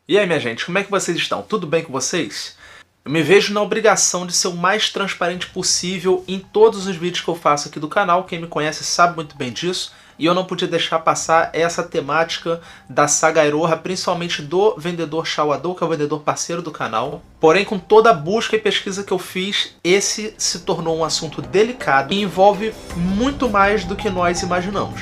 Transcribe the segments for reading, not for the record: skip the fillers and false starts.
E aí, minha gente, como é que vocês estão? Tudo bem com vocês? Eu me vejo na obrigação de ser o mais transparente possível em todos os vídeos que eu faço aqui do canal. Quem me conhece sabe muito bem disso. E eu não podia deixar passar essa temática da saga Iroha, principalmente do vendedor Shaoadou, que é o vendedor parceiro do canal. Porém, com toda a busca e pesquisa que eu fiz, esse se tornou um assunto delicado e envolve muito mais do que nós imaginamos.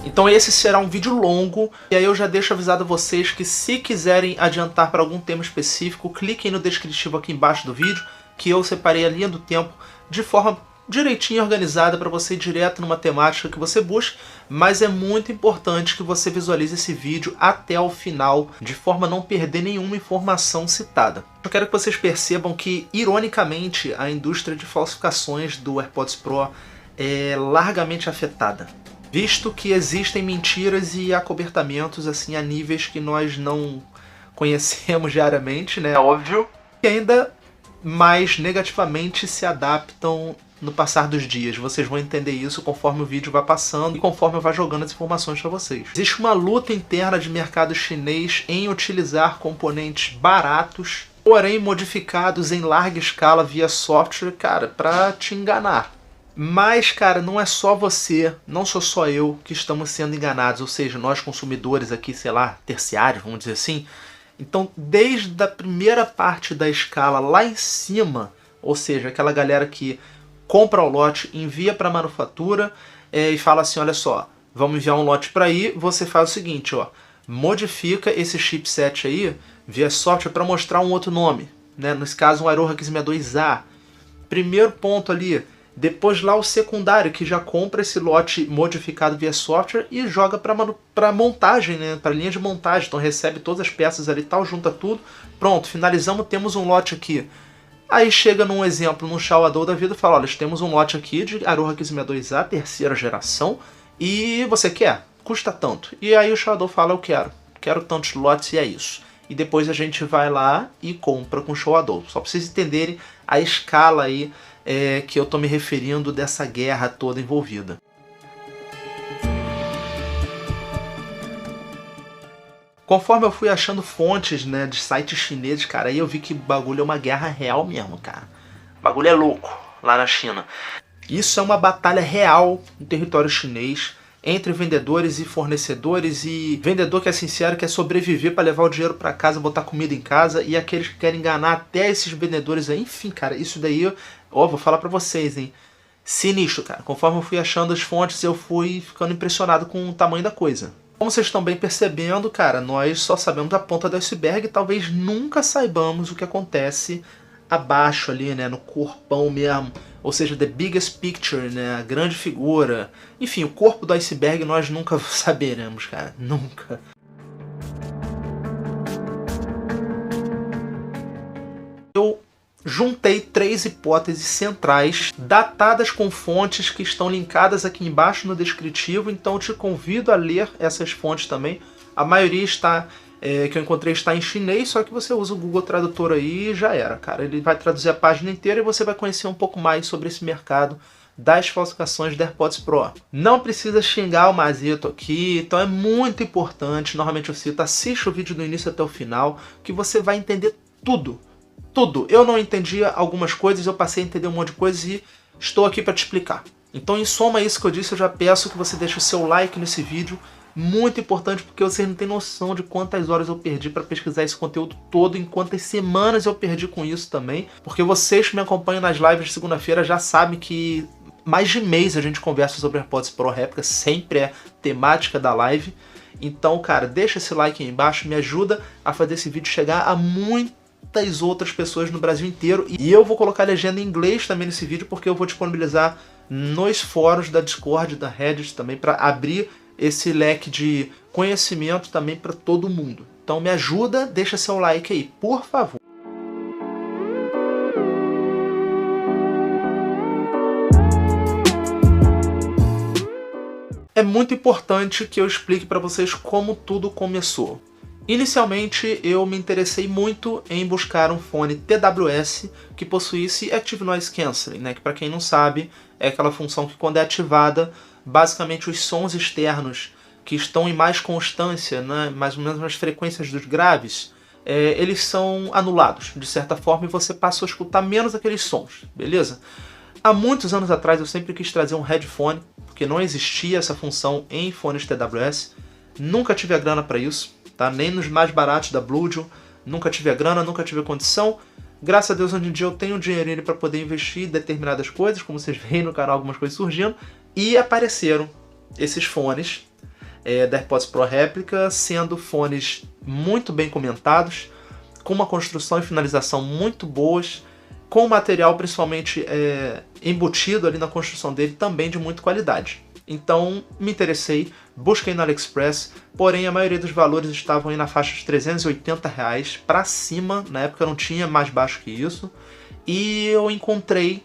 Então esse será um vídeo longo, e aí eu já deixo avisado a vocês que se quiserem adiantar para algum tema específico, cliquem no descritivo aqui embaixo do vídeo, que eu separei a linha do tempo de forma direitinho organizada para você ir direto numa temática que você busque, mas é muito importante que você visualize esse vídeo até o final, de forma a não perder nenhuma informação citada. Eu quero que vocês percebam que, ironicamente, a indústria de falsificações do AirPods Pro é largamente afetada, visto que existem mentiras e acobertamentos assim a níveis que nós não conhecemos diariamente, né? Óbvio. E ainda mais negativamente se adaptam no passar dos dias. Vocês vão entender isso conforme o vídeo vai passando e conforme eu vou jogando as informações para vocês. Existe uma luta interna de mercado chinês em utilizar componentes baratos, porém modificados em larga escala via software, cara, para te enganar. Mas, cara, não é só você, não sou só eu que estamos sendo enganados, ou seja, nós consumidores aqui, sei lá, terciários, vamos dizer assim. Então, desde a primeira parte da escala lá em cima, ou seja, aquela galera que compra o lote, envia para a manufatura e fala assim, olha só, vamos enviar um lote para aí, você faz o seguinte, ó, modifica esse chipset aí via software para mostrar um outro nome, né? Nesse caso, um Iroha 562A. Primeiro ponto ali. Depois lá o secundário, que já compra esse lote modificado via software e joga para montagem, né? Para linha de montagem. Então recebe todas as peças ali e tal, junta tudo. Pronto, finalizamos, temos um lote aqui. Aí chega num exemplo, num Shaoadou da vida e fala, olha, temos um lote aqui de Iroha 562A, terceira geração, e você quer? Custa tanto. E aí o Shaoadou fala, eu quero tantos lotes e é isso. E depois a gente vai lá e compra com o Shaoadou. Só para vocês entenderem a escala aí que eu estou me referindo dessa guerra toda envolvida. Conforme eu fui achando fontes, né, de sites chineses, cara, aí eu vi que o bagulho é uma guerra real mesmo, cara. O bagulho é louco lá na China. Isso é uma batalha real no território chinês, entre vendedores e fornecedores, e vendedor que é sincero, quer sobreviver para levar o dinheiro para casa, botar comida em casa, e aqueles que querem enganar até esses vendedores aí. Enfim, cara, isso daí, ó, vou falar para vocês, hein, sinistro, cara. Conforme eu fui achando as fontes, eu fui ficando impressionado com o tamanho da coisa. Como vocês estão bem percebendo, cara, nós só sabemos a ponta do iceberg e talvez nunca saibamos o que acontece abaixo ali, né, no corpão mesmo, ou seja, the biggest picture, né, a grande figura. Enfim, o corpo do iceberg nós nunca saberemos, cara, nunca. Eu juntei 3 hipóteses centrais, datadas com fontes que estão linkadas aqui embaixo no descritivo, então eu te convido a ler essas fontes também. A maioria que eu encontrei está em chinês, só que você usa o Google Tradutor aí e já era, cara. Ele vai traduzir a página inteira e você vai conhecer um pouco mais sobre esse mercado das falsificações da AirPods Pro. Não precisa xingar o Mazito aqui, então é muito importante, normalmente eu cito, assista o vídeo do início até o final, que você vai entender tudo. Tudo. Eu não entendia algumas coisas, eu passei a entender um monte de coisas e estou aqui para te explicar. Então, em soma a isso que eu disse, eu já peço que você deixe o seu like nesse vídeo. Muito importante, porque vocês não têm noção de quantas horas eu perdi para pesquisar esse conteúdo todo, em quantas semanas eu perdi com isso também. Porque vocês que me acompanham nas lives de segunda-feira já sabem que mais de mês a gente conversa sobre AirPods Pro réplica, sempre é temática da live. Então, cara, deixa esse like aí embaixo, me ajuda a fazer esse vídeo chegar a muitas outras pessoas no Brasil inteiro. E eu vou colocar legenda em inglês também nesse vídeo, porque eu vou disponibilizar nos fóruns da Discord, da Reddit também, para abrir esse leque de conhecimento também para todo mundo. Então me ajuda, deixa seu like aí, por favor. É muito importante que eu explique para vocês como tudo começou. Inicialmente eu me interessei muito em buscar um fone TWS que possuísse Active Noise Cancelling, né? Que para quem não sabe é aquela função que quando é ativada, basicamente os sons externos que estão em mais constância, né, mais ou menos nas frequências dos graves, eles são anulados, de certa forma, e você passa a escutar menos aqueles sons, beleza? Há muitos anos atrás eu sempre quis trazer um headphone, porque não existia essa função em fones TWS, nunca tive a grana para isso, tá? Nem nos mais baratos da Bluetooth, nunca tive a grana, nunca tive a condição. Graças a Deus hoje em dia eu tenho um dinheirinho para poder investir em determinadas coisas, como vocês veem no canal algumas coisas surgindo, e apareceram esses fones da AirPods Pro réplica, sendo fones muito bem comentados, com uma construção e finalização muito boas, com material principalmente embutido ali na construção dele também de muita qualidade. Então me interessei, busquei no AliExpress, porém a maioria dos valores estavam aí na faixa de R$380 para cima, na época não tinha mais baixo que isso, e eu encontrei,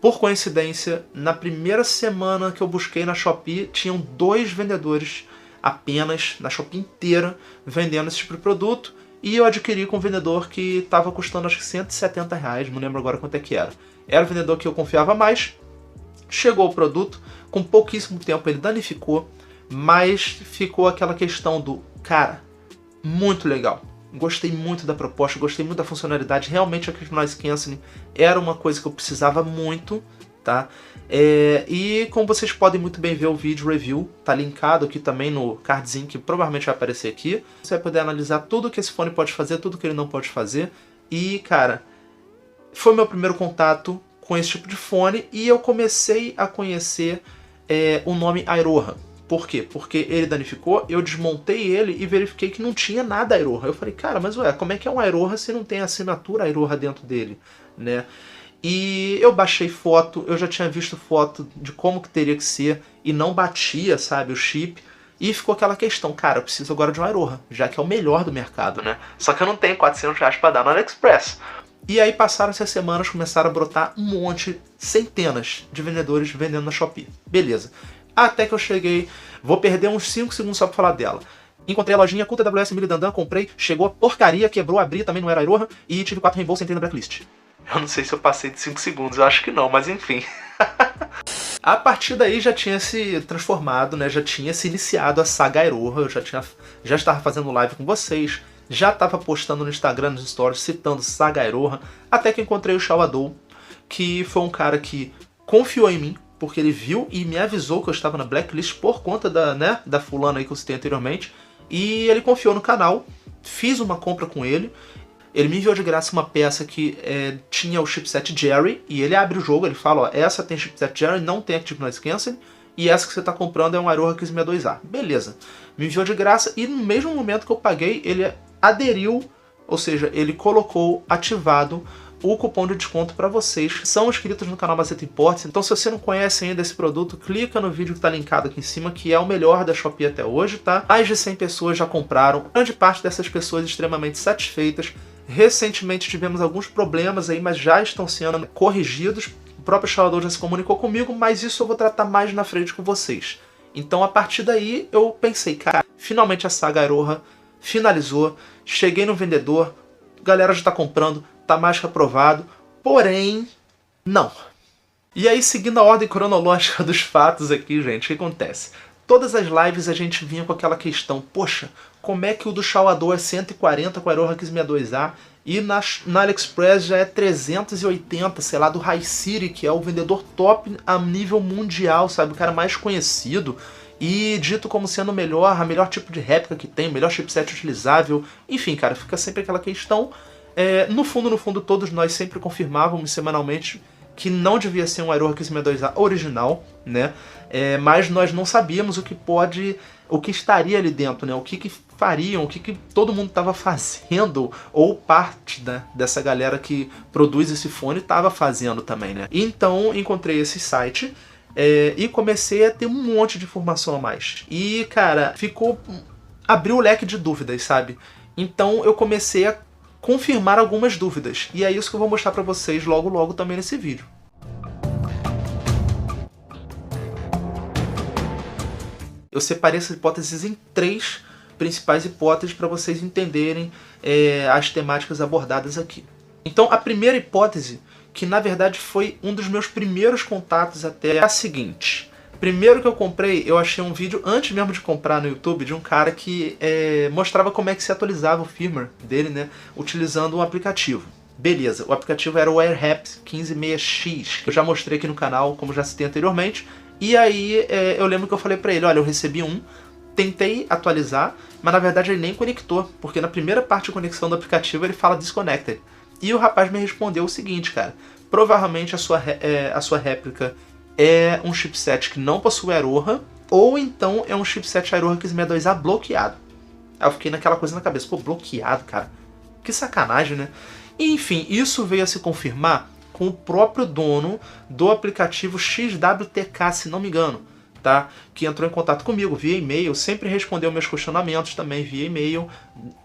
por coincidência, na primeira semana que eu busquei na Shopee, tinham 2 vendedores apenas, na Shopee inteira, vendendo esse tipo de produto, e eu adquiri com um vendedor que estava custando acho que R$170, não lembro agora quanto é que era. Era o vendedor que eu confiava mais, chegou o produto, com pouquíssimo tempo ele danificou, mas ficou aquela questão do, cara, muito legal. Gostei muito da proposta, gostei muito da funcionalidade, realmente a Noise Cancelling era uma coisa que eu precisava muito, tá? E como vocês podem muito bem ver o vídeo review, tá linkado aqui também no cardzinho que provavelmente vai aparecer aqui. Você vai poder analisar tudo que esse fone pode fazer, tudo que ele não pode fazer. E, cara, foi meu primeiro contato com esse tipo de fone e eu comecei a conhecer o nome Airoha. Por quê? Porque ele danificou, eu desmontei ele e verifiquei que não tinha nada Airoha. Eu falei, cara, mas ué, como é que é um Airoha se não tem assinatura Airoha dentro dele, né? E eu baixei foto, eu já tinha visto foto de como que teria que ser e não batia, sabe, o chip. E ficou aquela questão, cara, eu preciso agora de um Airoha, já que é o melhor do mercado, né? Só que eu não tenho R$400 para dar no AliExpress. E aí passaram-se as semanas, começaram a brotar um monte, centenas de vendedores vendendo na Shopee. Beleza. Até que eu cheguei, vou perder uns 5 segundos só pra falar dela. Encontrei a lojinha com TWS Mili Dandan, comprei, chegou a porcaria, quebrou, abri, também não era Airoha, e tive 4 reembolsos e entrei na blacklist. Eu não sei se eu passei de 5 segundos, eu acho que não, mas enfim. A partir daí já tinha se transformado, né? Já tinha se iniciado a saga Airoha, eu já estava fazendo live com vocês, já estava postando no Instagram, nos stories, citando saga Airoha, até que encontrei o Shawadou, que foi um cara que confiou em mim, porque ele viu e me avisou que eu estava na blacklist por conta da fulana aí que eu citei anteriormente, e ele confiou no canal, fiz uma compra com ele. Ele me enviou de graça uma peça que tinha o chipset Jerry, e ele abre o jogo, ele fala, ó, essa tem chipset Jerry, não tem Active Noise Cancelling, e essa que você está comprando é um Airoha 1562A. Beleza. Me enviou de graça, e no mesmo momento que eu paguei, ele aderiu, ou seja, ele colocou ativado o cupom de desconto para vocês que são inscritos no canal Maceta Imports. Então se você não conhece ainda esse produto, clica no vídeo que está linkado aqui em cima, que é o melhor da Shopee até hoje, tá? Mais de 100 pessoas já compraram, grande parte dessas pessoas extremamente satisfeitas. Recentemente tivemos alguns problemas aí, mas já estão sendo corrigidos. O próprio instalador já se comunicou comigo, mas isso eu vou tratar mais na frente com vocês. Então a partir daí eu pensei, cara, finalmente a saga Airoha finalizou, cheguei no vendedor, a galera já está comprando, tá mais que aprovado, porém, não. E aí, seguindo a ordem cronológica dos fatos aqui, gente, o que acontece? Todas as lives a gente vinha com aquela questão, poxa, como é que o do Shawadou é 140 com a Airoha 1562A e na AliExpress já é 380, sei lá, do High City, que é o vendedor top a nível mundial, sabe, o cara mais conhecido e dito como sendo o melhor, a melhor tipo de réplica que tem, o melhor chipset utilizável, enfim, cara, fica sempre aquela questão. No fundo, todos nós sempre confirmávamos semanalmente que não devia ser um Airoha 1562A original, né? Mas nós não sabíamos o que estaria ali dentro, né? O que fariam, o que todo mundo estava fazendo, ou parte dessa galera que produz esse fone estava fazendo também, né? Então encontrei esse site e comecei a ter um monte de informação a mais. E, cara, abriu o leque de dúvidas, sabe? Então eu comecei a confirmar algumas dúvidas. E é isso que eu vou mostrar pra vocês logo também nesse vídeo. Eu separei essas hipóteses em 3 principais hipóteses para vocês entenderem as temáticas abordadas aqui. Então a primeira hipótese, que na verdade foi um dos meus primeiros contatos até, é a seguinte. Primeiro que eu comprei, eu achei um vídeo, antes mesmo de comprar no YouTube, de um cara que mostrava como é que se atualizava o firmware dele, né, utilizando um aplicativo. Beleza, o aplicativo era o AirHaps 15.6X, que eu já mostrei aqui no canal, como já citei anteriormente. E aí eu lembro que eu falei pra ele, olha, eu recebi um, tentei atualizar, mas na verdade ele nem conectou, porque na primeira parte de conexão do aplicativo ele fala disconnected. E o rapaz me respondeu o seguinte, cara, provavelmente a sua réplica é um chipset que não possui Aroha, ou então é um chipset Aroha 1562A bloqueado. Aí eu fiquei naquela coisa na cabeça, pô, bloqueado, cara, que sacanagem, né? E, enfim, isso veio a se confirmar com o próprio dono do aplicativo XWTK, se não me engano, tá? Que entrou em contato comigo via e-mail, sempre respondeu meus questionamentos também via e-mail,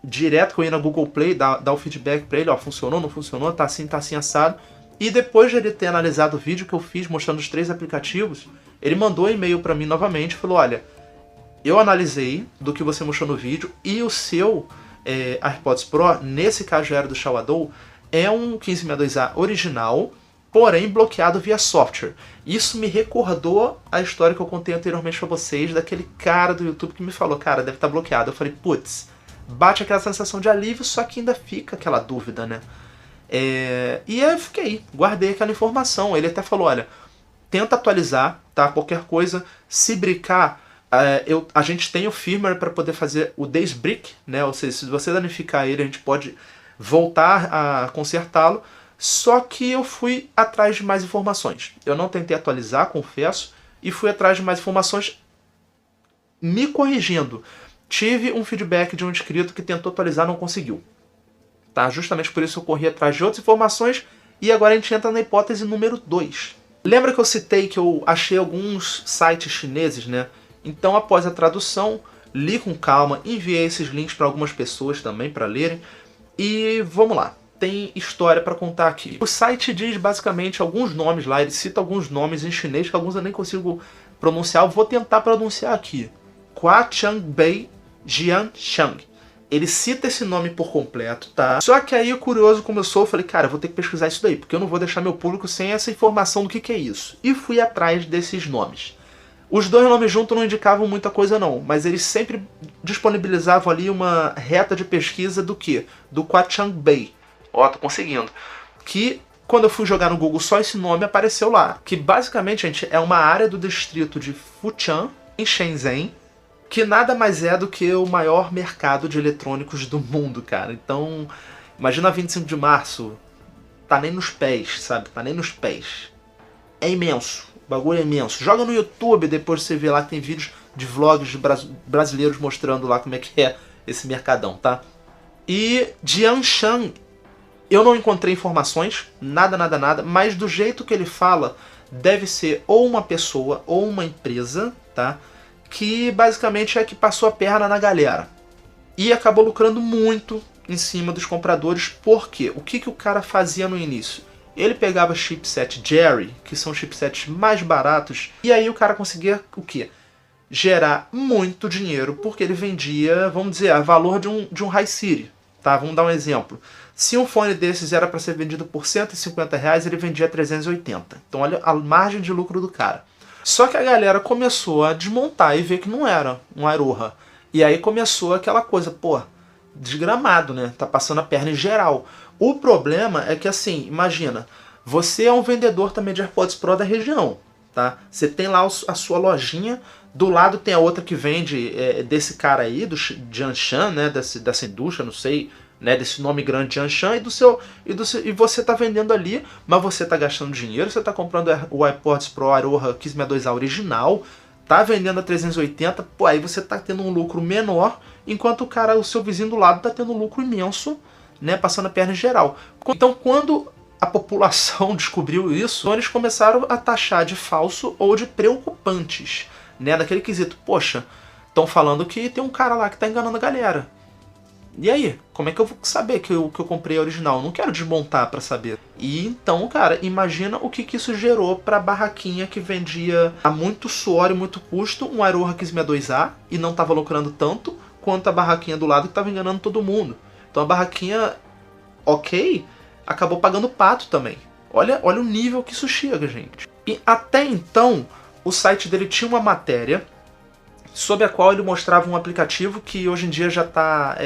direto que eu ia na Google Play, dar o feedback pra ele, ó, funcionou, não funcionou, tá assim, assado. E depois de ele ter analisado o vídeo que eu fiz mostrando os 3 aplicativos, ele mandou e-mail pra mim novamente e falou, olha, eu analisei do que você mostrou no vídeo e o seu AirPods Pro, nesse caso já era do Shawadou, é um 1562A original, porém bloqueado via software. Isso me recordou a história que eu contei anteriormente pra vocês, daquele cara do YouTube que me falou, cara, deve estar bloqueado. Eu falei, putz, bate aquela sensação de alívio, só que ainda fica aquela dúvida, né? E aí eu fiquei, guardei aquela informação. Ele até falou, olha, tenta atualizar, tá? Qualquer coisa, se brincar, a gente tem o firmware para poder fazer o Daysbrick, né? Ou seja, se você danificar ele, a gente pode voltar a consertá-lo. Só que eu fui atrás de mais informações. Eu não tentei atualizar, confesso, e fui atrás de mais informações me corrigindo. Tive um feedback de um inscrito que tentou atualizar e não conseguiu. Tá? Justamente por isso eu corri atrás de outras informações e agora a gente entra na hipótese número 2. Lembra que eu citei que eu achei alguns sites chineses, né? Então, após a tradução, li com calma, enviei esses links para algumas pessoas também para lerem e vamos lá. Tem história para contar aqui. O site diz basicamente alguns nomes lá, ele cita alguns nomes em chinês que alguns eu nem consigo pronunciar, eu vou tentar pronunciar aqui. Huaqiangbei Jianshang. Ele cita esse nome por completo, tá? Só que aí o curioso começou, eu falei, cara, eu vou ter que pesquisar isso daí, porque eu não vou deixar meu público sem essa informação do que é isso. E fui atrás desses nomes. Os 2 nomes juntos não indicavam muita coisa não, mas eles sempre disponibilizavam ali uma reta de pesquisa do quê? Do Huaqiangbei. Ó, tô conseguindo. Que quando eu fui jogar no Google só esse nome apareceu lá. Que basicamente, gente, é uma área do distrito de Futian, em Shenzhen, que nada mais é do que o maior mercado de eletrônicos do mundo, cara. Então, imagina 25 de março, tá nem nos pés, sabe? Tá nem nos pés. É imenso, o bagulho é imenso. Joga no YouTube, depois você vê lá que tem vídeos de vlogs de brasileiros mostrando lá como é que é esse mercadão, tá? E Jianshan, eu não encontrei informações, nada, mas do jeito que ele fala, deve ser ou uma pessoa ou uma empresa, tá? Que basicamente é que passou a perna na galera. E acabou lucrando muito em cima dos compradores. Por quê? O que o cara fazia no início? Ele pegava chipset Jerry, que são chipsets mais baratos, e aí o cara conseguia o quê? Gerar muito dinheiro, porque ele vendia, vamos dizer, a valor de um High City. Tá? Vamos dar um exemplo. Se um fone desses era para ser vendido por R$150, ele vendia 380. Então olha a margem de lucro do cara. Só que a galera começou a desmontar e ver que não era um Aroha. E aí começou aquela coisa, pô, desgramado, né? Tá passando a perna em geral. O problema é que, assim, imagina, você é um vendedor também de AirPods Pro da região, tá? Você tem lá a sua lojinha, do lado tem a outra que vende desse cara aí, do Jianshan, né? Dessa indústria, não sei, né, desse nome grande Jianshan, e você tá vendendo ali, mas você tá gastando dinheiro, você tá comprando o AirPods Pro Aroha 1562A original, tá vendendo a 380, pô, aí você tá tendo um lucro menor, enquanto o seu vizinho do lado tá tendo um lucro imenso, né, passando a perna em geral. Então, quando a população descobriu isso, eles começaram a taxar de falso ou de preocupantes, né, naquele quesito, poxa, estão falando que tem um cara lá que tá enganando a galera. E aí, como é que eu vou saber que eu comprei a original? Eu não quero desmontar pra saber. E então, cara, imagina o que isso gerou pra barraquinha que vendia a muito suor e muito custo um Aroha 1562A e não tava lucrando tanto quanto a barraquinha do lado que tava enganando todo mundo. Então a barraquinha, ok, acabou pagando pato também. Olha o nível que isso chega, gente. E até então, o site dele tinha uma matéria sob a qual ele mostrava um aplicativo que hoje em dia já está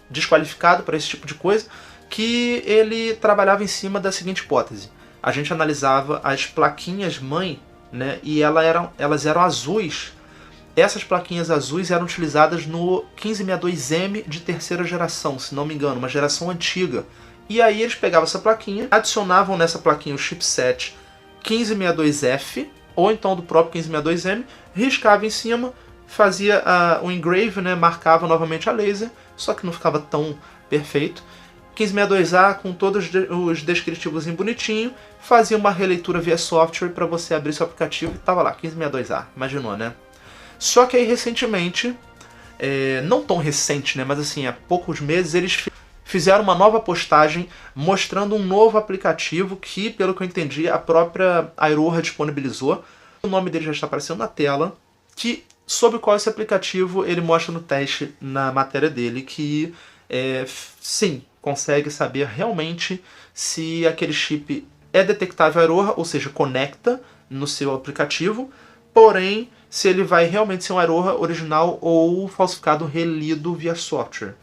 desqualificado para esse tipo de coisa, que ele trabalhava em cima da seguinte hipótese. A gente analisava as plaquinhas mãe, né, e elas eram azuis. Essas plaquinhas azuis eram utilizadas no 1562M de terceira geração, se não me engano, uma geração antiga. E aí eles pegavam essa plaquinha, adicionavam nessa plaquinha o chipset 1562F, ou então do próprio 1562M, riscava em cima, fazia o engrave, né, marcava novamente a laser, só que não ficava tão perfeito. 1562A com todos os descritivos em bonitinho, fazia uma releitura via software para você abrir seu aplicativo e tava lá, 1562A, imaginou, né? Só que aí recentemente, não tão recente, né, mas assim, há poucos meses, eles fizeram uma nova postagem mostrando um novo aplicativo que, pelo que eu entendi, a própria Aeroha disponibilizou. O nome dele já está aparecendo na tela, sobre o qual esse aplicativo ele mostra no teste na matéria dele, que sim, consegue saber realmente se aquele chip é detectável Aeroha, ou seja, conecta no seu aplicativo, porém, se ele vai realmente ser um Aeroha original ou falsificado relido via software.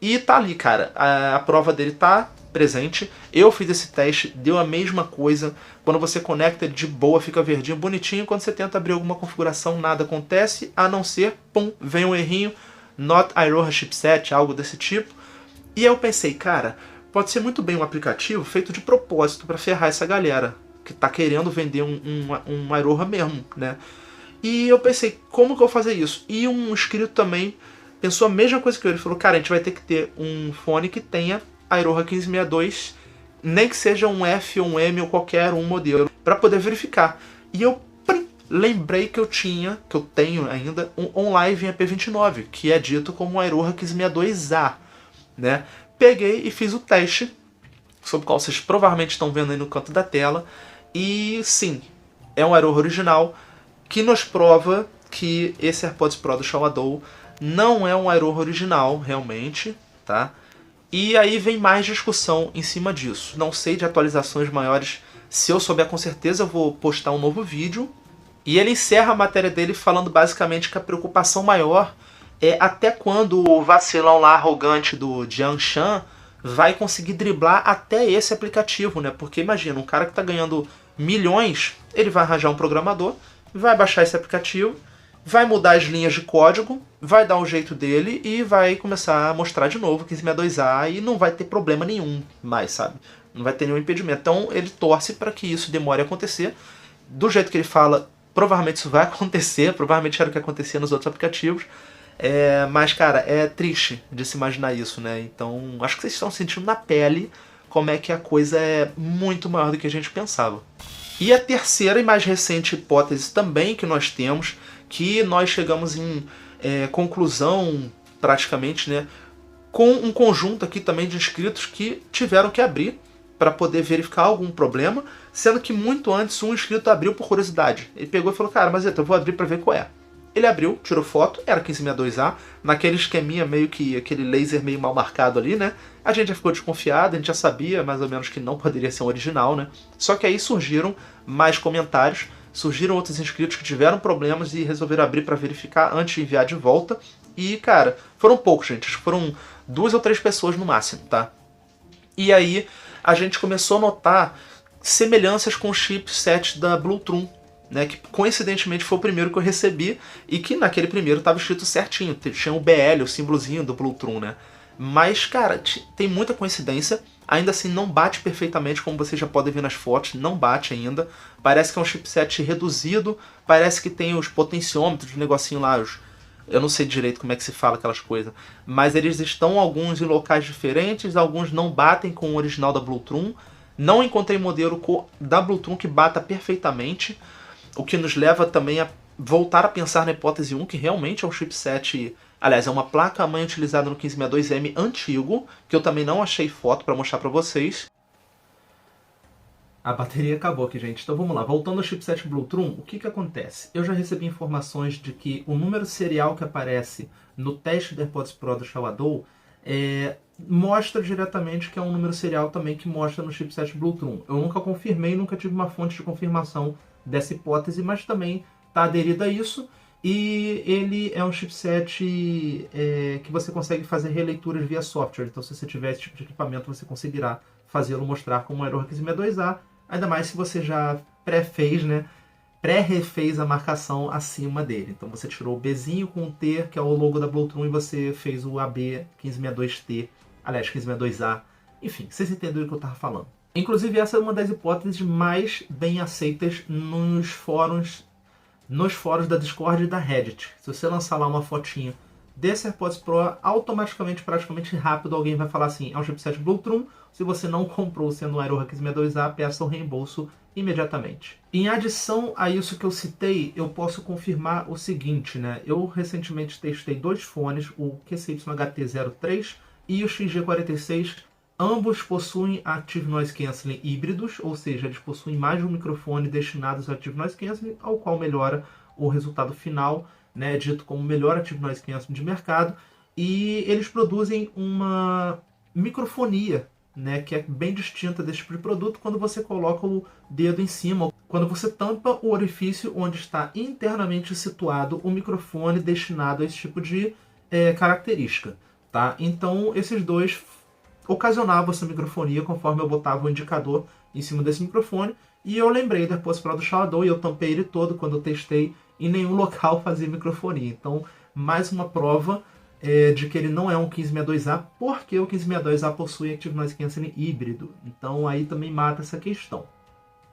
E tá ali, cara, a prova dele tá presente. Eu fiz esse teste, deu a mesma coisa. Quando você conecta de boa, fica verdinho, bonitinho. Quando você tenta abrir alguma configuração, nada acontece, a não ser, pum, vem um errinho, not Aeroha chipset, algo desse tipo. E eu pensei, cara, pode ser muito bem um aplicativo feito de propósito para ferrar essa galera que tá querendo vender um Aeroha mesmo, né? E eu pensei, como que eu vou fazer isso? E um inscrito também pensou a mesma coisa que eu. Ele falou, cara, a gente vai ter que ter um fone que tenha Aeroha 1562, nem que seja um F ou um M ou qualquer um modelo, para poder verificar. E eu lembrei que eu tenho ainda, um OnLive em AP29, que é dito como um Aeroha 1562A, né? Peguei e fiz o teste, sobre o qual vocês provavelmente estão vendo aí no canto da tela, e sim, é um Aeroha original, que nos prova que esse AirPods Pro do Shawadou não é um Aeroha original, realmente, tá? E aí vem mais discussão em cima disso. Não sei de atualizações maiores. Se eu souber com certeza, eu vou postar um novo vídeo. E ele encerra a matéria dele falando basicamente que a preocupação maior é até quando o vacilão lá arrogante do Jian Shan vai conseguir driblar até esse aplicativo, né? Porque imagina, um cara que tá ganhando milhões, ele vai arranjar um programador, vai baixar esse aplicativo, vai mudar as linhas de código, vai dar um jeito dele e vai começar a mostrar de novo 1562A e não vai ter problema nenhum mais, sabe? Não vai ter nenhum impedimento. Então ele torce para que isso demore a acontecer. Do jeito que ele fala, provavelmente isso vai acontecer, provavelmente era o que acontecia nos outros aplicativos. Mas, cara, é triste de se imaginar isso, né? Então, acho que vocês estão sentindo na pele como é que a coisa é muito maior do que a gente pensava. E a terceira e mais recente hipótese também que nós temos, que nós chegamos em conclusão praticamente, né, com um conjunto aqui também de inscritos que tiveram que abrir para poder verificar algum problema, sendo que muito antes um inscrito abriu por curiosidade. Ele pegou e falou, cara, mas eu vou abrir para ver qual é. Ele abriu, tirou foto, era 1562A, naquele esqueminha meio que, aquele laser meio mal marcado ali, né? A gente já ficou desconfiado, a gente já sabia mais ou menos que não poderia ser um original, né? Só que aí surgiram mais comentários, surgiram outros inscritos que tiveram problemas e resolveram abrir para verificar antes de enviar de volta. E, cara, foram poucos, gente. Acho que foram 2 ou 3 pessoas no máximo, tá? E aí a gente começou a notar semelhanças com o chipset da Bluetooth, né, que coincidentemente foi o primeiro que eu recebi e que naquele primeiro estava escrito certinho, tinha o BL, o símbolozinho do Bluetooth, né? Mas, cara, tem muita coincidência, ainda assim não bate perfeitamente, como vocês já podem ver nas fotos, não bate ainda. Parece que é um chipset reduzido, parece que tem os potenciômetros, o negocinho lá, eu não sei direito como é que se fala aquelas coisas, mas eles estão alguns em locais diferentes, alguns não batem com o original da Bluetooth. Não encontrei modelo da Bluetooth que bata perfeitamente, o que nos leva também a voltar a pensar na hipótese 1, que realmente é um chipset, aliás, é uma placa-mãe utilizada no 1562M antigo, que eu também não achei foto para mostrar para vocês. A bateria acabou aqui, gente. Então vamos lá. Voltando ao chipset Bluetooth, o que acontece? Eu já recebi informações de que o número serial que aparece no teste do AirPods Pro do Shawadou mostra diretamente que é um número serial também que mostra no chipset Bluetooth. Eu nunca confirmei, nunca tive uma fonte de confirmação dessa hipótese, mas também está aderido a isso. E ele é um chipset que você consegue fazer releituras via software. Então, se você tiver esse tipo de equipamento, você conseguirá fazê-lo mostrar como um AeroHack 662A. Ainda mais se você já pré-fez, né? Pré-refez a marcação acima dele. Então, você tirou o Bzinho com o T, que é o logo da Bluetooth, e você fez o AB 1562T, aliás, 1562A. Enfim, vocês entenderam o que eu estava falando. Inclusive, essa é uma das hipóteses mais bem aceitas nos fóruns da Discord e da Reddit. Se você lançar lá uma fotinha desse AirPods Pro, automaticamente, praticamente rápido, alguém vai falar assim, é um chipset Bluetooth. Se você não comprou sendo um AeroHack 662A, peça o reembolso imediatamente. Em adição a isso que eu citei, eu posso confirmar o seguinte, né? Eu recentemente testei dois fones, o QCY-HT03 e o XG46. Ambos possuem Active Noise Cancelling híbridos, ou seja, eles possuem mais de um microfone destinados ao Active Noise Cancelling, ao qual melhora o resultado final, né, dito como o melhor Active Noise Cancelling de mercado, e eles produzem uma microfonia, né, que é bem distinta desse tipo de produto quando você coloca o dedo em cima, quando você tampa o orifício onde está internamente situado o microfone destinado a esse tipo de característica. Tá? Então, esses dois ocasionavam essa microfonia conforme eu botava o indicador em cima desse microfone, e eu lembrei do AirPods Pro do Shadow e eu tampei ele todo quando eu testei, em nenhum local fazia microfonia. Então, mais uma prova de que ele não é um 1562A, porque o 1562A possui Active Noise Cancelling híbrido. Então, aí também mata essa questão.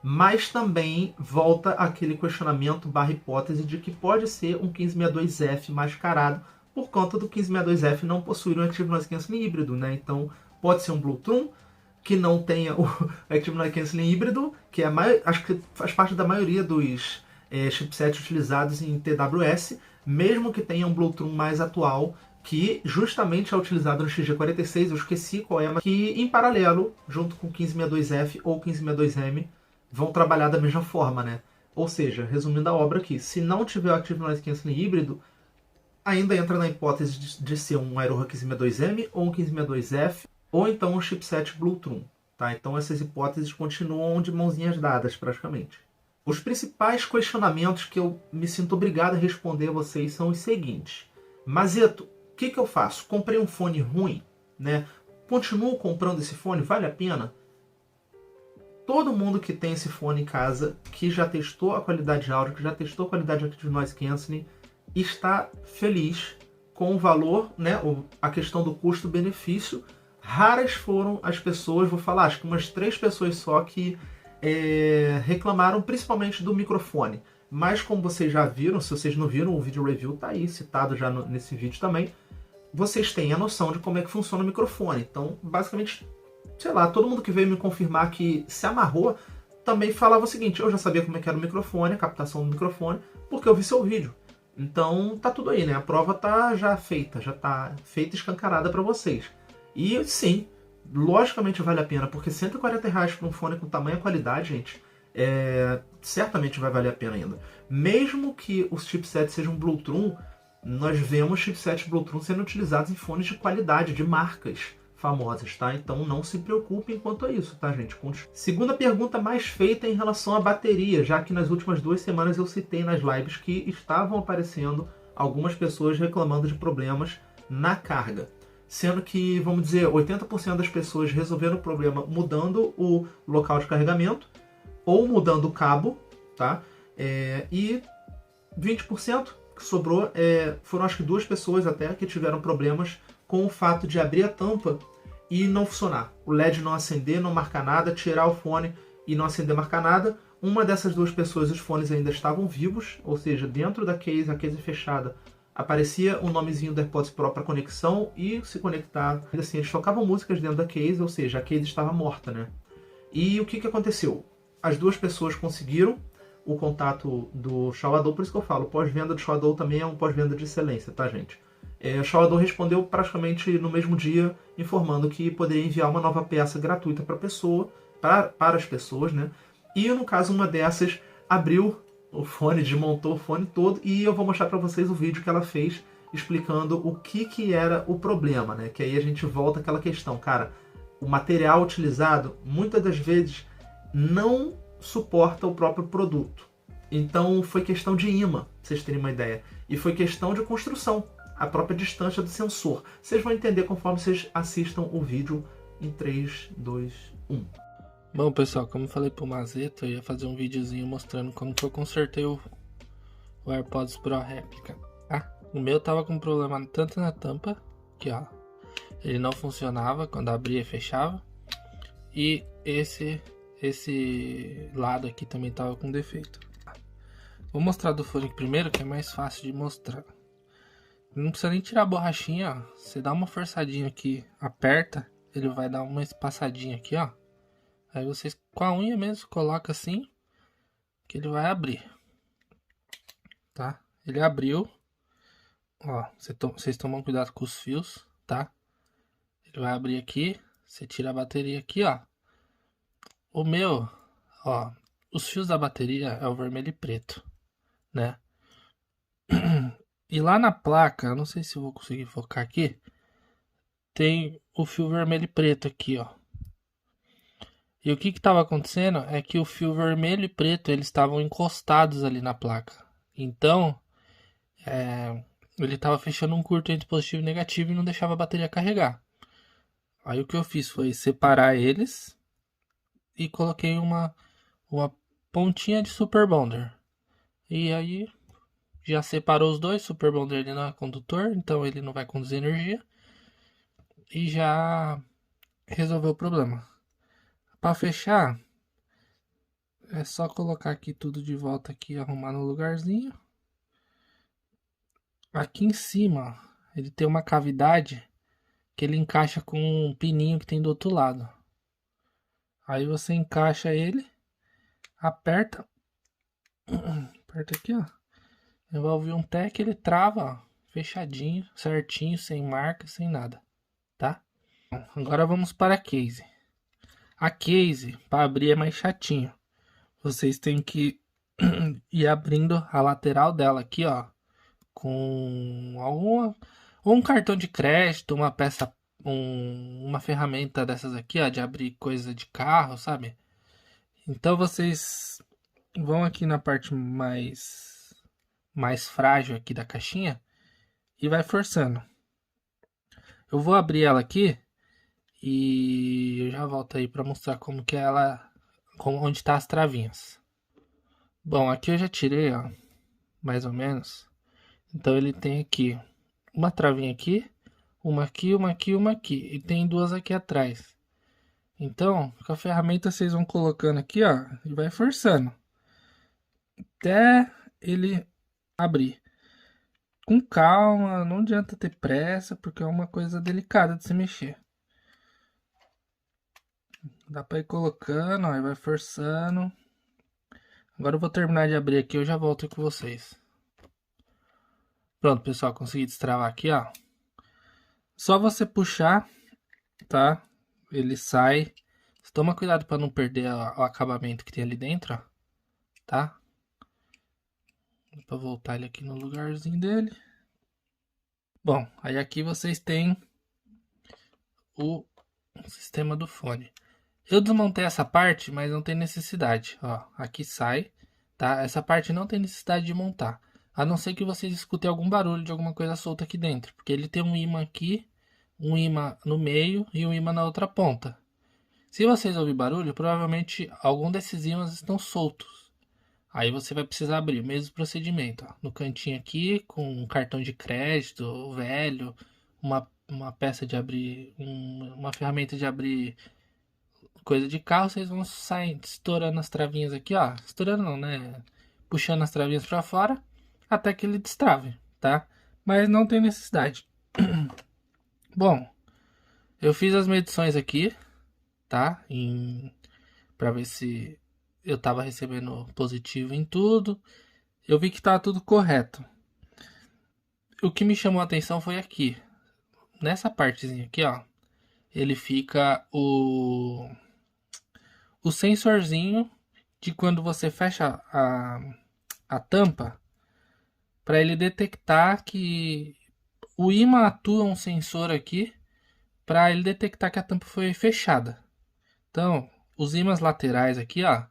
Mas também volta aquele questionamento barra hipótese de que pode ser um 1562F mascarado por conta do 1562F não possuir um Active Noise Cancelling híbrido, né? Então, pode ser um Bluetooth que não tenha o Active Noise Cancelling híbrido, que é acho que faz parte da maioria dos chipsets utilizados em TWS, mesmo que tenha um Bluetooth mais atual, que justamente é utilizado no XG46, eu esqueci qual é, mas que em paralelo, junto com o 1562F ou 1562M, vão trabalhar da mesma forma, né? Ou seja, resumindo a obra aqui, se não tiver o Active Noise Cancelling híbrido, ainda entra na hipótese de ser um AeroHack 1562M ou um 1562F, ou então um chipset Bluetooth. Tá? Então essas hipóteses continuam de mãozinhas dadas, praticamente. Os principais questionamentos que eu me sinto obrigado a responder a vocês são os seguintes. Mazeto, o que eu faço? Comprei um fone ruim, né? Continuo comprando esse fone? Vale a pena? Todo mundo que tem esse fone em casa, que já testou a qualidade de áudio, que já testou a qualidade de Active Noise Cancelling, está feliz com o valor, né? A questão do custo-benefício. Raras foram as pessoas, vou falar, acho que umas 3 pessoas só que reclamaram principalmente do microfone. Mas como vocês já viram, se vocês não viram, o vídeo review tá aí, citado já nesse vídeo também, vocês têm a noção de como é que funciona o microfone. Então, basicamente, sei lá, todo mundo que veio me confirmar que se amarrou, também falava o seguinte, eu já sabia como é que era o microfone, a captação do microfone, porque eu vi seu vídeo. Então, tá tudo aí, né? A prova tá já feita e escancarada para vocês. E sim, logicamente vale a pena, porque R$140 para um fone com tamanha qualidade, gente, certamente vai valer a pena ainda. Mesmo que os chipsets sejam Bluetooth, nós vemos chipsets Bluetooth sendo utilizados em fones de qualidade, de marcas famosas, tá? Então não se preocupem quanto a isso, tá, gente? Segunda pergunta mais feita em relação à bateria, já que nas últimas 2 semanas eu citei nas lives que estavam aparecendo algumas pessoas reclamando de problemas na carga. Sendo que, vamos dizer, 80% das pessoas resolveram o problema mudando o local de carregamento ou mudando o cabo, tá? E 20% que sobrou foram acho que 2 pessoas até que tiveram problemas com o fato de abrir a tampa e não funcionar. O LED não acender, não marcar nada, tirar o fone e não acender, marcar nada. Uma dessas 2 pessoas, os fones ainda estavam vivos, ou seja, dentro da case, a case fechada, aparecia o nomezinho do AirPods Pro para conexão e se conectar. Ainda assim, eles tocavam músicas dentro da case, ou seja, a case estava morta, né? E o que aconteceu? As 2 pessoas conseguiram o contato do Shawadou, por isso que eu falo, pós-venda do Shawadou também é um pós-venda de excelência, tá, gente? O Shawadou respondeu praticamente no mesmo dia, informando que poderia enviar uma nova peça gratuita para as pessoas, né? E no caso, uma dessas abriu o fone, desmontou o fone todo, e eu vou mostrar para vocês o vídeo que ela fez explicando o que era o problema, né? Que aí a gente volta àquela questão, cara, o material utilizado muitas das vezes não suporta o próprio produto, Então foi questão de imã, pra vocês terem uma ideia. E foi questão de construção, a própria distância do sensor. Vocês vão entender conforme vocês assistam o vídeo em 3, 2, 1. Bom, pessoal, como eu falei pro Mazeta, eu ia fazer um videozinho mostrando como que eu consertei o AirPods Pro réplica. O meu tava com problema tanto na tampa, que ó, ele não funcionava quando abria e fechava, e esse lado aqui também tava com defeito. Vou mostrar do fone primeiro, que é mais fácil de mostrar. Não precisa nem tirar a borrachinha, ó. Você dá uma forçadinha aqui, aperta, ele vai dar uma espaçadinha aqui, ó. Aí vocês com a unha mesmo coloca assim, que ele vai abrir. Tá? Ele abriu. Ó, vocês tomam cuidado com os fios, tá? Ele vai abrir aqui, você tira a bateria aqui, ó. O meu, ó, os fios da bateria é o vermelho e preto, né? E lá na placa, eu não sei se eu vou conseguir focar aqui, tem o fio vermelho e preto aqui, ó. E o que estava acontecendo é que o fio vermelho e preto, eles estavam encostados ali na placa. Então, ele estava fechando um curto entre positivo e negativo e não deixava a bateria carregar. Aí o que eu fiz foi separar eles e coloquei uma pontinha de Super Bonder. E aí já separou os dois, Super Bonder ele não é condutor, então ele não vai conduzir energia. E já resolveu o problema. Para fechar, é só colocar aqui tudo de volta aqui, arrumar no lugarzinho. Aqui em cima, ele tem uma cavidade que ele encaixa com um pininho que tem do outro lado. Aí você encaixa ele, aperta, aperta aqui, ó. Envolve um tec, ele trava, ó, fechadinho, certinho, sem marca, sem nada, tá? Agora vamos para a case. A case, para abrir é mais chatinho. Vocês têm que ir abrindo a lateral dela aqui, ó, com alguma, ou um cartão de crédito, uma peça, uma ferramenta dessas aqui, ó, de abrir coisa de carro, sabe? Então vocês vão aqui na parte mais frágil aqui da caixinha e vai forçando. Eu vou abrir ela aqui e eu já volto aí para mostrar como que ela, onde tá as travinhas. Bom, aqui eu já tirei, ó, mais ou menos. Então ele tem aqui uma travinha aqui, uma aqui, uma aqui, uma aqui. E tem duas aqui atrás. Então, com a ferramenta vocês vão colocando aqui, ó, e vai forçando até ele abrir. Com calma, não adianta ter pressa, porque é uma coisa delicada de se mexer. Dá pra ir colocando, ó, e vai forçando. Agora eu vou terminar de abrir aqui, eu já volto com vocês. Pronto, pessoal, consegui destravar aqui, ó. Só você puxar, tá? Ele sai. Toma cuidado para não perder o acabamento que tem ali dentro, ó. Tá? Para voltar ele aqui no lugarzinho dele. Bom, aí aqui vocês têm o sistema do fone. Eu desmontei essa parte, mas não tem necessidade. Ó, aqui sai, tá? Essa parte não tem necessidade de montar. A não ser que vocês escutem algum barulho de alguma coisa solta aqui dentro. Porque ele tem um ímã aqui, um ímã no meio e um ímã na outra ponta. Se vocês ouvirem barulho, provavelmente algum desses ímãs estão soltos. Aí você vai precisar abrir o mesmo procedimento. Ó. No cantinho aqui, com um cartão de crédito velho, uma peça de abrir, uma ferramenta de abrir coisa de carro, vocês vão sair estourando as travinhas aqui, ó. Estourando não, né? Puxando as travinhas para fora até que ele destrave, tá? Mas não tem necessidade. Bom, eu fiz as medições aqui, tá? Para ver se eu tava recebendo positivo em tudo. Eu vi que tá tudo correto. O que me chamou a atenção foi aqui. Nessa partezinha aqui, ó. Ele fica o sensorzinho de quando você fecha a tampa, para ele detectar que o ímã atua um sensor aqui para ele detectar que a tampa foi fechada. Então, os ímãs laterais aqui, ó,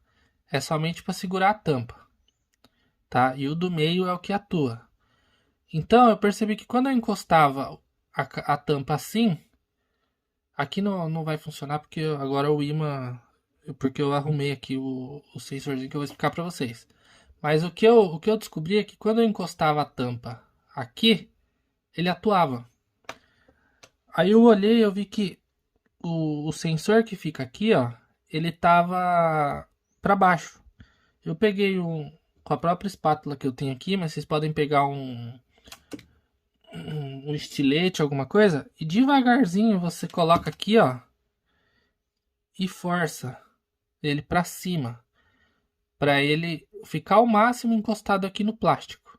é somente para segurar a tampa. tá? E o do meio é o que atua. Então eu percebi que quando eu encostava a tampa assim, aqui não vai funcionar porque agora o imã, porque eu arrumei aqui o sensorzinho que eu vou explicar para vocês. Mas o que eu descobri é que quando eu encostava a tampa aqui, ele atuava. Aí eu olhei e eu vi que o sensor que fica aqui, ó, ele tava para baixo. Eu peguei com a própria espátula que eu tenho aqui, mas vocês podem pegar um estilete, alguma coisa, e devagarzinho você coloca aqui, ó, e força ele para cima, para ele ficar ao máximo encostado aqui no plástico.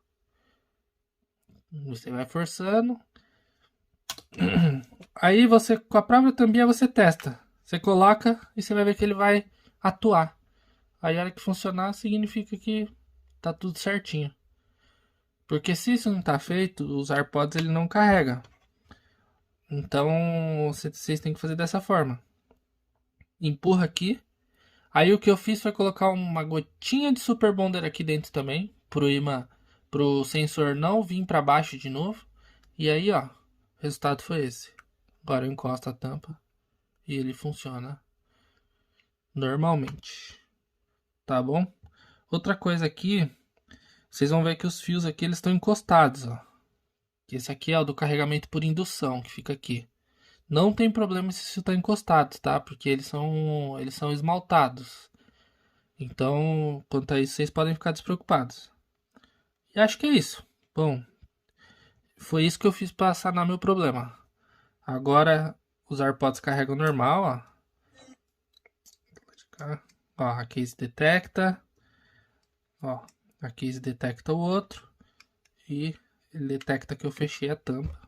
Você vai forçando. Aí você, com a própria tampinha, você testa. Você coloca e você vai ver que ele vai atuar. Aí a hora que funcionar, significa que tá tudo certinho. Porque se isso não tá feito, os AirPods ele não carrega. Então vocês têm que fazer dessa forma. Empurra aqui. Aí o que eu fiz foi colocar uma gotinha de Super Bonder aqui dentro também, pro sensor não vir para baixo de novo. E aí, ó, o resultado foi esse. Agora eu encosto a tampa e ele funciona normalmente. Tá bom? Outra coisa aqui, vocês vão ver que os fios aqui eles estão encostados, ó. Esse aqui é o do carregamento por indução, que fica aqui. Não tem problema se isso está encostado, tá? Porque eles são esmaltados. Então, quanto a isso, vocês podem ficar despreocupados. E acho que é isso. Bom, foi isso que eu fiz para sanar meu problema. Agora, os AirPods carregam normal, ó. Ó, a case detecta. Ó, a case detecta o outro. E ele detecta que eu fechei a tampa.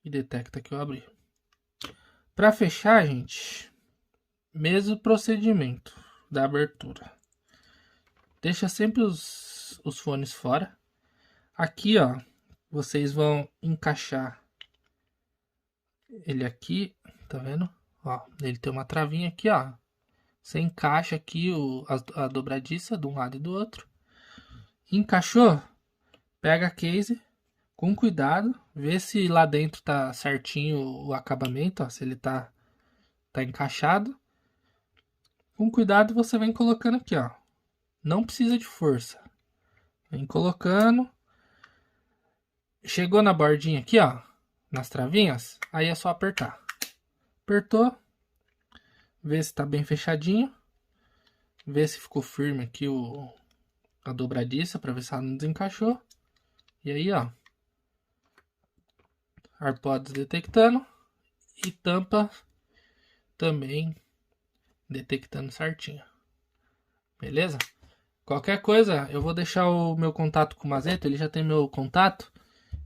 E detecta que eu abri. Para fechar, gente, mesmo procedimento da abertura. Deixa sempre os fones fora. Aqui, ó, vocês vão encaixar ele aqui, tá vendo? Ó, ele tem uma travinha aqui, ó. Você encaixa aqui a dobradiça de um lado e do outro. Encaixou? Pega a case com cuidado, vê se lá dentro tá certinho o acabamento, ó, se ele tá encaixado. Com cuidado você vem colocando aqui, ó. Não precisa de força. Vem colocando. Chegou na bordinha aqui, ó, nas travinhas, aí é só apertar. Apertou. Vê se tá bem fechadinho. Vê se ficou firme aqui a dobradiça, para ver se ela não desencaixou. E aí, ó, AirPods detectando e tampa também detectando certinho. Beleza? Qualquer coisa, eu vou deixar o meu contato com o Mazeto, ele já tem meu contato.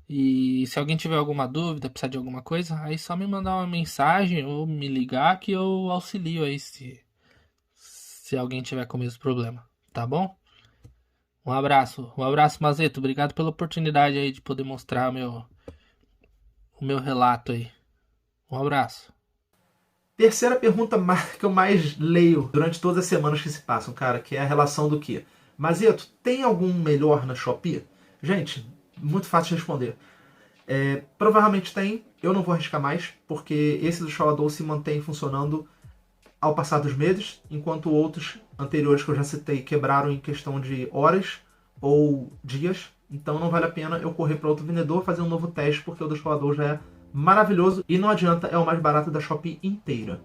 E se alguém tiver alguma dúvida, precisar de alguma coisa, aí só me mandar uma mensagem ou me ligar que eu auxilio aí se alguém tiver com o mesmo problema, tá bom? Um abraço, Mazeto, obrigado pela oportunidade aí de poder mostrar o meu relato aí. Um abraço. Terceira pergunta que eu mais leio durante todas as semanas que se passam, cara, que é a relação do quê? Mazeto, tem algum melhor na Shopee? Gente, muito fácil de responder. Provavelmente tem, eu não vou arriscar mais, porque esse do Shawadou se mantém funcionando ao passar dos meses, enquanto outros anteriores que eu já citei quebraram em questão de horas ou dias. Então não vale a pena eu correr para outro vendedor fazer um novo teste, porque o do Shawadou já é maravilhoso e não adianta, é o mais barato da Shopee inteira.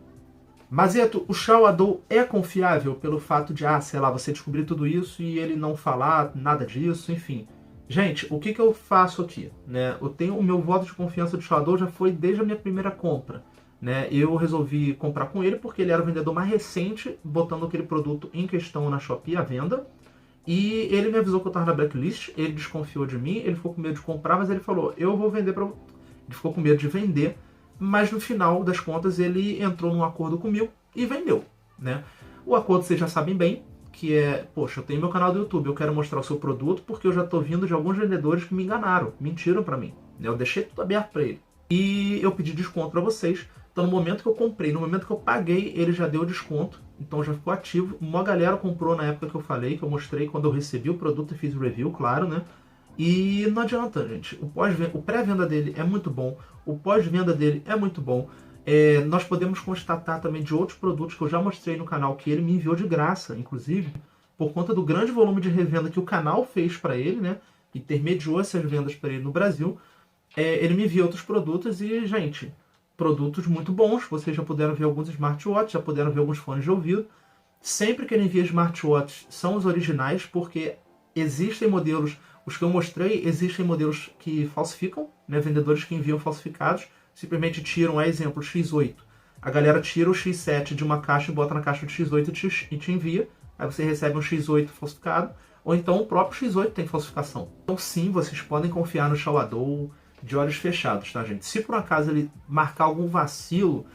Mazeto, o Shawadou é confiável pelo fato de, sei lá, você descobrir tudo isso e ele não falar nada disso, enfim. Gente, o que eu faço aqui? Né? Eu tenho o meu voto de confiança do Shawadou já foi desde a minha primeira compra. Né? Eu resolvi comprar com ele porque ele era o vendedor mais recente, botando aquele produto em questão na Shopee à venda. E ele me avisou que eu estava na blacklist, ele desconfiou de mim, ele ficou com medo de comprar, mas ele falou, eu vou vender para... Ele ficou com medo de vender, mas no final das contas ele entrou num acordo comigo e vendeu. Né? O acordo vocês já sabem bem, que é, poxa, eu tenho meu canal do YouTube, eu quero mostrar o seu produto porque eu já estou vindo de alguns vendedores que me enganaram, mentiram para mim. Eu deixei tudo aberto para ele. E eu pedi desconto para vocês, Então no momento que eu comprei, no momento que eu paguei, ele já deu desconto, então já ficou ativo. Uma galera comprou na época que eu falei, que eu mostrei quando eu recebi o produto e fiz o review, claro, né? E não adianta, gente. O pré-venda dele é muito bom, o pós-venda dele é muito bom. Nós podemos constatar também de outros produtos que eu já mostrei no canal que ele me enviou de graça, inclusive, por conta do grande volume de revenda que o canal fez para ele, né? Intermediou essas vendas para ele no Brasil. Ele me enviou outros produtos e, gente, produtos muito bons. Vocês já puderam ver alguns smartwatches, já puderam ver alguns fones de ouvido. Sempre que ele envia smartwatches são os originais, porque existem modelos, os que eu mostrei, existem modelos que falsificam, né? Vendedores que enviam falsificados, simplesmente tiram, a exemplo, o X8. A galera tira o X7 de uma caixa e bota na caixa do X8 e te envia. Aí você recebe um X8 falsificado, ou então o próprio X8 tem falsificação. Então sim, vocês podem confiar no Xiaomi de olhos fechados, tá, gente? Se por um acaso ele marcar algum vacilo,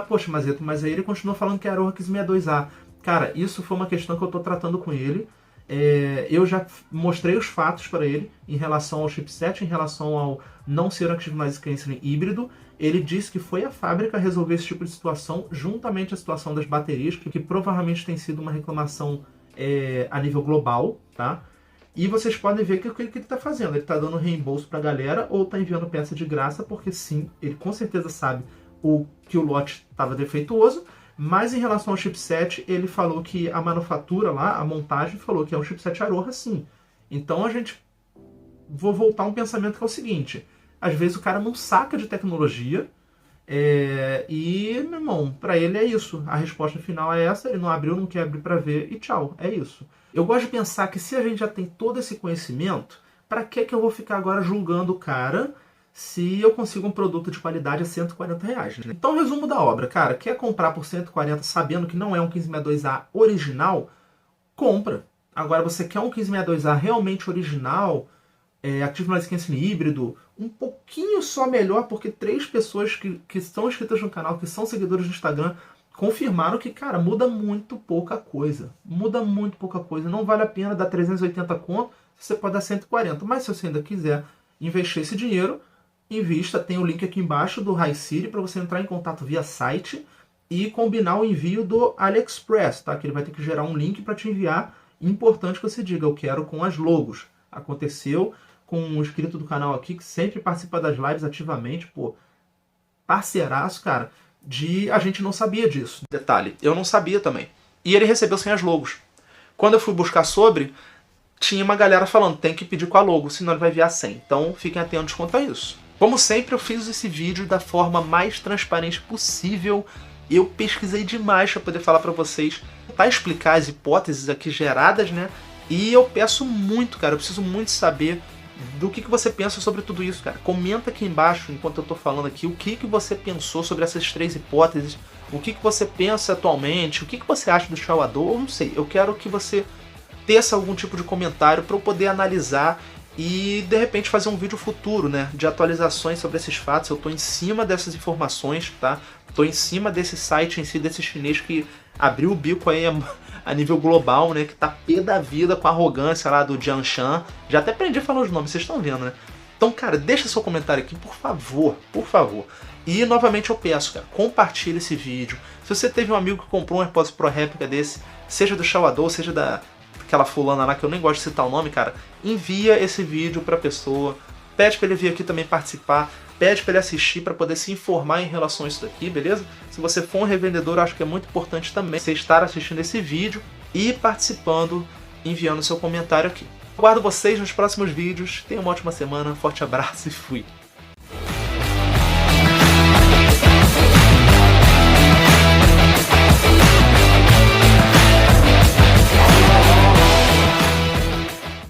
poxa, Mazeto, mas aí ele continua falando que é Aroha 1562A. Cara, isso foi uma questão que eu tô tratando com ele. Eu já mostrei os fatos para ele em relação ao chipset, em relação ao não ser um Active Noise Cancelling híbrido. Ele disse que foi a fábrica resolver esse tipo de situação, juntamente à situação das baterias, que provavelmente tem sido uma reclamação a nível global, tá? E vocês podem ver que o que ele está fazendo. Ele está dando reembolso para a galera ou está enviando peça de graça, porque sim, ele com certeza sabe que o lote estava defeituoso. Mas em relação ao chipset, ele falou que a manufatura lá, a montagem, falou que é um chipset Aroha sim. Então vou voltar a um pensamento que é o seguinte: às vezes o cara não saca de tecnologia e, meu irmão, pra ele é isso. A resposta final é essa, ele não abriu, não quer abrir pra ver e tchau, é isso. Eu gosto de pensar que se a gente já tem todo esse conhecimento, pra que eu vou ficar agora julgando o cara se eu consigo um produto de qualidade a R$140, né? Então, resumo da obra, cara, quer comprar por 140 sabendo que não é um 1562A original? Compra. Agora, você quer um 1562A realmente original, Active Noise Cancelling híbrido, um pouquinho só melhor, porque 3 pessoas que estão inscritas no canal, que são seguidores do Instagram, confirmaram que, cara, muda muito pouca coisa. Muda muito pouca coisa. Não vale a pena dar 380 conto, você pode dar 140. Mas se você ainda quiser investir esse dinheiro, invista. Tem o link aqui embaixo do HiSiri para você entrar em contato via site e combinar o envio do AliExpress, tá? Que ele vai ter que gerar um link para te enviar. Importante que você diga, eu quero com as logos. Aconteceu com um inscrito do canal aqui que sempre participa das lives ativamente, pô, parceiraço, cara, a gente não sabia disso. Detalhe, eu não sabia também. E ele recebeu sem as logos. Quando eu fui buscar tinha uma galera falando, tem que pedir com a logo, senão ele vai enviar sem. Então fiquem atentos quanto a isso. Como sempre, eu fiz esse vídeo da forma mais transparente possível. Eu pesquisei demais para poder falar para vocês, para explicar as hipóteses aqui geradas, né? E eu peço muito, cara, eu preciso muito saber do que você pensa sobre tudo isso, cara. Comenta aqui embaixo, enquanto eu tô falando aqui, o que você pensou sobre essas 3 hipóteses, o que você pensa atualmente, o que você acha do Xiaomi, eu não sei. Eu quero que você teça algum tipo de comentário para eu poder analisar e, de repente, fazer um vídeo futuro, né, de atualizações sobre esses fatos. Eu tô em cima dessas informações, tá? Tô em cima desse site em si, desse chinês que abriu o bico aí a nível global, né, que tá pé da vida com a arrogância lá do Jianshan. Já até aprendi a falar os nomes, vocês estão vendo, né? Então, cara, deixa seu comentário aqui, por favor, por favor. E, novamente, eu peço, cara, compartilhe esse vídeo. Se você teve um amigo que comprou um AirPods Pro réplica desse, seja do Xiaomi, seja daquela fulana lá que eu nem gosto de citar o nome, cara, envia esse vídeo pra pessoa, pede pra ele vir aqui também participar, pede pra ele assistir pra poder se informar em relação a isso daqui, beleza? Se você for um revendedor, eu acho que é muito importante também você estar assistindo esse vídeo e participando, enviando seu comentário aqui. Aguardo vocês nos próximos vídeos, tenham uma ótima semana, forte abraço e fui!